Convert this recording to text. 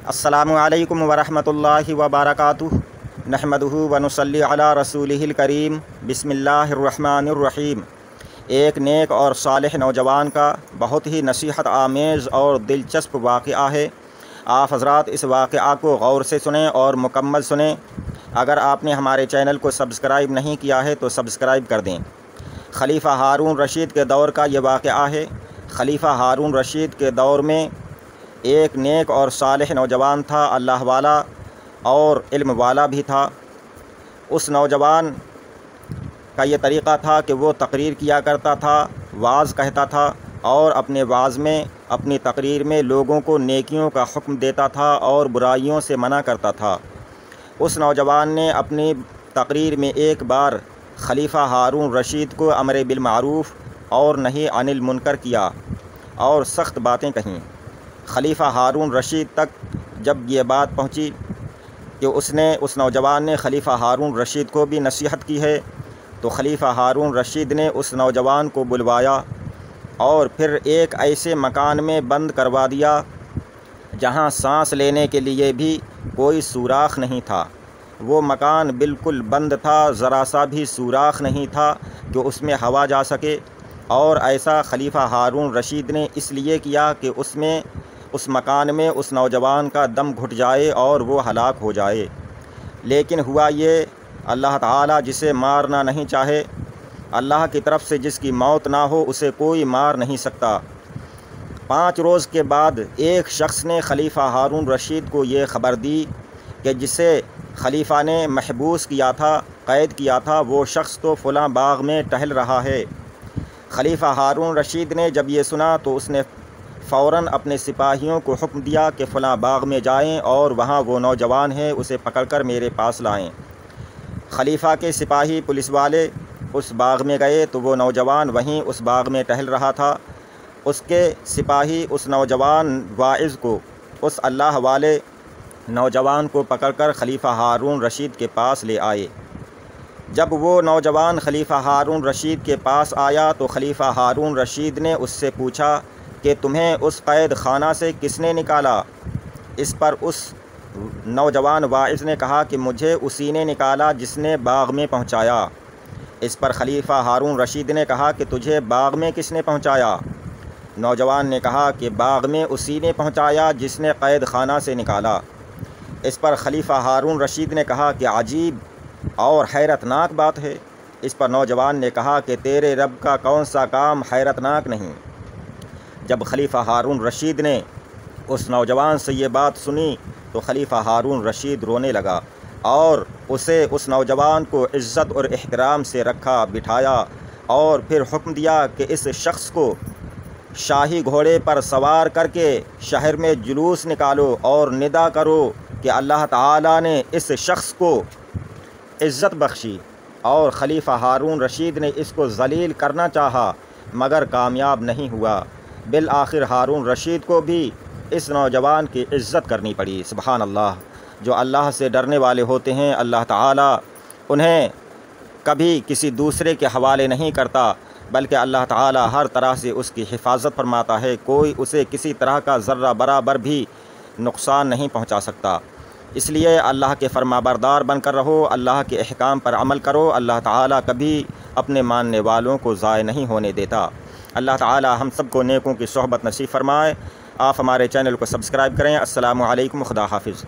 السلام علیکم ورحمۃ اللہ وبرکاتہ نحمدہ ونصلی علی رسولہ الکریم بسم اللہ الرحمن الرحیم۔ ایک نیک اور صالح نوجوان کا بہت ہی نصیحت آمیز اور دلچسپ واقعہ ہے۔ آپ حضرات اس واقعہ کو غور سے سنیں اور مکمل سنیں۔ اگر آپ نے ہمارے چینل کو سبسکرائب نہیں کیا ہے تو سبسکرائب کر دیں۔ خلیفہ ہارون رشید کے دور کا یہ واقعہ ہے۔ خلیفہ ہارون رشید کے دور میں ایک نیک اور صالح نوجوان تھا، اللہ والا اور علم والا بھی تھا۔ اس نوجوان کا یہ طریقہ تھا کہ وہ تقریر کیا کرتا تھا، وعظ کہتا تھا اور اپنے وعظ میں، اپنی تقریر میں لوگوں کو نیکیوں کا حکم دیتا تھا اور برائیوں سے منع کرتا تھا۔ اس نوجوان نے اپنی تقریر میں ایک بار خلیفہ ہارون رشید کو امر بالمعروف اور نہی عن المنکر کیا اور سخت باتیں کہیں۔ خلیفہ ہارون رشید تک جب یہ بات پہنچی کہ اس نوجوان نے خلیفہ ہارون رشید کو بھی نصیحت کی ہے، تو خلیفہ ہارون رشید نے اس نوجوان کو بلوایا اور پھر ایک ایسے مکان میں بند کروا دیا جہاں سانس لینے کے لیے بھی کوئی سوراخ نہیں تھا۔ وہ مکان بالکل بند تھا، ذرا سا بھی سوراخ نہیں تھا کہ اس میں ہوا جا سکے، اور ایسا خلیفہ ہارون رشید نے اس لیے کیا کہ اس مکان میں اس نوجوان کا دم گھٹ جائے اور وہ ہلاک ہو جائے۔ لیکن ہوا یہ، اللہ تعالیٰ جسے مارنا نہیں چاہے، اللہ کی طرف سے جس کی موت نہ ہو اسے کوئی مار نہیں سکتا۔ 5 روز کے بعد ایک شخص نے خلیفہ ہارون رشید کو یہ خبر دی کہ جسے خلیفہ نے محبوس کیا تھا، قید کیا تھا، وہ شخص تو فلاں باغ میں ٹہل رہا ہے۔ خلیفہ ہارون رشید نے جب یہ سنا تو اس نے فوراً اپنے سپاہیوں کو حکم دیا کہ فلاں باغ میں جائیں اور وہاں وہ نوجوان ہے، اسے پکڑ کر میرے پاس لائیں۔ خلیفہ کے سپاہی پولیس والے اس باغ میں گئے تو وہ نوجوان وہیں اس باغ میں ٹہل رہا تھا۔ اس کے سپاہی اس نوجوان واعظ کو، اس اللہ والے نوجوان کو پکڑ کر خلیفہ ہارون رشید کے پاس لے آئے۔ جب وہ نوجوان خلیفہ ہارون رشید کے پاس آیا تو خلیفہ ہارون رشید نے اس سے پوچھا کہ تمہیں اس قید خانہ سے کس نے نکالا؟ اس پر اس نوجوان واعظ نے کہا کہ مجھے اسی نے نکالا جس نے باغ میں پہنچایا۔ اس پر خلیفہ ہارون رشید نے کہا کہ تجھے باغ میں کس نے پہنچایا؟ نوجوان نے کہا کہ باغ میں اسی نے پہنچایا جس نے قید خانہ سے نکالا۔ اس پر خلیفہ ہارون رشید نے کہا کہ عجیب اور حیرت ناک بات ہے۔ اس پر نوجوان نے کہا کہ تیرے رب کا کون سا کام حیرت ناک نہیں؟ جب خلیفہ ہارون رشید نے اس نوجوان سے یہ بات سنی تو خلیفہ ہارون رشید رونے لگا اور اس نوجوان کو عزت اور احترام سے رکھا بٹھایا اور پھر حکم دیا کہ اس شخص کو شاہی گھوڑے پر سوار کر کے شہر میں جلوس نکالو اور ندا کرو کہ اللہ تعالیٰ نے اس شخص کو عزت بخشی، اور خلیفہ ہارون رشید نے اس کو ذلیل کرنا چاہا مگر کامیاب نہیں ہوا۔ بالآخر ہارون رشید کو بھی اس نوجوان کی عزت کرنی پڑی۔ سبحان اللہ! جو اللہ سے ڈرنے والے ہوتے ہیں، اللہ تعالیٰ انہیں کبھی کسی دوسرے کے حوالے نہیں کرتا، بلکہ اللہ تعالیٰ ہر طرح سے اس کی حفاظت فرماتا ہے۔ کوئی اسے کسی طرح کا ذرہ برابر بھی نقصان نہیں پہنچا سکتا۔ اس لیے اللہ کے فرما بردار بن کر رہو، اللہ کے احکام پر عمل کرو۔ اللہ تعالیٰ کبھی اپنے ماننے والوں کو ضائع نہیں ہونے دیتا۔ اللہ تعالیٰ ہم سب کو نیکوں کی صحبت نصیب فرمائے۔ آپ ہمارے چینل کو سبسکرائب کریں۔ السلام علیکم، خدا حافظ۔